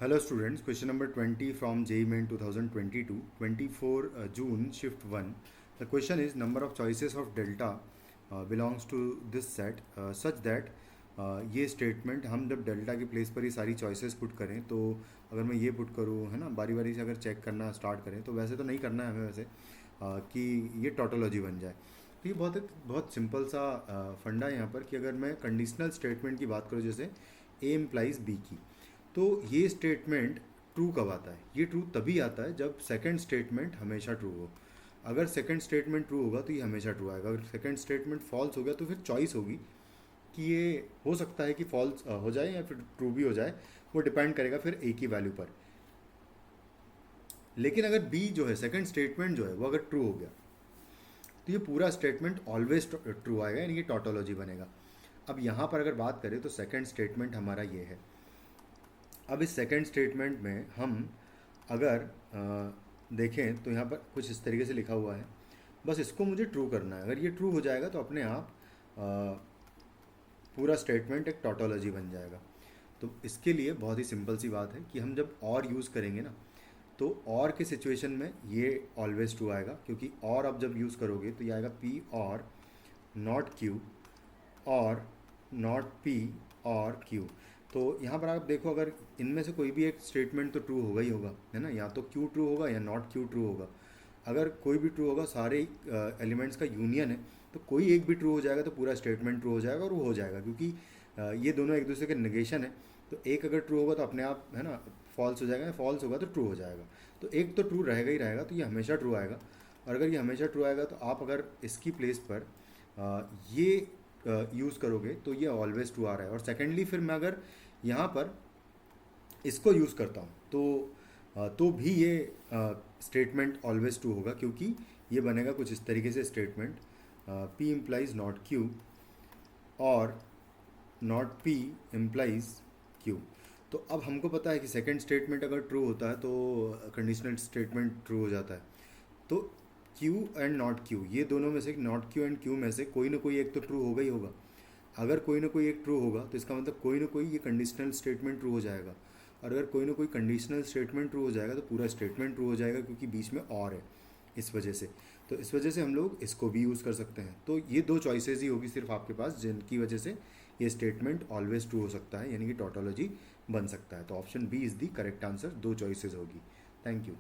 Hello students, question number 20 from JEE Main 2022, 24 June, shift 1. The question is number of choices of delta belongs to this set such that ये statement हम जब delta की place पर ही सारी choices put करें तो अगर मैं ये पुट करूँ है ना बारी बारी से अगर चेक करना स्टार्ट करें तो वैसे तो नहीं करना है हमें वैसे कि ये टोटोलॉजी बन जाए। तो ये बहुत सिंपल सा फंडा है यहाँ पर कि अगर मैं कंडीशनल स्टेटमेंट की बात करूँ जैसे ए इम्प्लाइज बी की, तो ये स्टेटमेंट ट्रू कब आता है? ये ट्रू तभी आता है जब सेकंड स्टेटमेंट हमेशा ट्रू हो। अगर सेकंड स्टेटमेंट ट्रू होगा तो ये हमेशा ट्रू आएगा। अगर सेकंड स्टेटमेंट फॉल्स हो गया तो फिर चॉइस होगी कि ये हो सकता है कि फॉल्स हो जाए या फिर ट्रू भी हो जाए, वो डिपेंड करेगा फिर ए की वैल्यू पर। लेकिन अगर बी जो है सेकंड स्टेटमेंट जो है वो अगर ट्रू हो गया तो ये पूरा स्टेटमेंट ऑलवेज ट्रू आएगा, यानी कि टोटोलॉजी बनेगा। अब यहाँ पर अगर बात करें तो सेकंड स्टेटमेंट हमारा ये है। अब इस सेकंड स्टेटमेंट में हम अगर देखें तो यहाँ पर कुछ इस तरीके से लिखा हुआ है, बस इसको मुझे ट्रू करना है। अगर ये ट्रू हो जाएगा तो अपने आप पूरा स्टेटमेंट एक टोटोलॉजी बन जाएगा। तो इसके लिए बहुत ही सिंपल सी बात है कि हम जब और यूज़ करेंगे ना, तो और के सिचुएशन में ये ऑलवेज ट्रू आएगा, क्योंकि और अब जब यूज़ करोगे तो ये आएगा पी और नॉट क्यू और नॉट पी और क्यू। तो यहाँ पर आप देखो, अगर इनमें से कोई भी एक स्टेटमेंट तो ट्रू होगा ही होगा, है ना। या तो क्यू ट्रू होगा या नॉट क्यू ट्रू होगा। अगर कोई भी ट्रू होगा, सारे एलिमेंट्स का यूनियन है, तो कोई एक भी ट्रू हो जाएगा तो पूरा स्टेटमेंट ट्रू हो जाएगा और वो हो जाएगा, क्योंकि ये दोनों एक दूसरे के नेगेशन है। तो एक अगर ट्रू होगा तो अपने आप है ना फॉल्स हो जाएगा, फॉल्स होगा तो ट्रू हो जाएगा। तो एक तो ट्रू रहेगा ही रहेगा, तो ये हमेशा ट्रू आएगा। और अगर ये हमेशा ट्रू आएगा तो आप अगर इसकी प्लेस पर ये यूज़ करोगे तो ये ऑलवेज ट्रू आ रहा है। और सेकेंडली फिर मैं अगर यहाँ पर इसको यूज़ करता हूँ तो भी ये स्टेटमेंट ऑलवेज ट्रू होगा, क्योंकि ये बनेगा कुछ इस तरीके से statement P implies not Q और नॉट पी इम्प्लाइज क्यू। तो अब हमको पता है कि सेकंड स्टेटमेंट अगर ट्रू होता है तो कंडीशनल स्टेटमेंट ट्रू हो जाता है। तो क्यू एंड नॉट क्यू, ये दोनों में से नॉट क्यू एंड क्यू में से कोई ना कोई एक तो ट्रू होगा ही होगा। अगर कोई ना कोई एक ट्रू होगा तो इसका मतलब कोई ना कोई ये कंडीशनल स्टेटमेंट ट्रू हो जाएगा। और अगर कोई ना कोई कंडीशनल स्टेटमेंट ट्रू हो जाएगा तो पूरा स्टेटमेंट ट्रू हो जाएगा, क्योंकि बीच में और है इस वजह से। तो इस वजह से हम लोग इसको भी यूज़ कर सकते हैं। तो ये दो चॉइसेस ही होगी सिर्फ आपके पास, जिनकी वजह से ये स्टेटमेंट ऑलवेज ट्रू हो सकता है, यानी कि टोटोलॉजी बन सकता है। तो option B is the correct answer, दो चॉइसेस होगी। Thank you.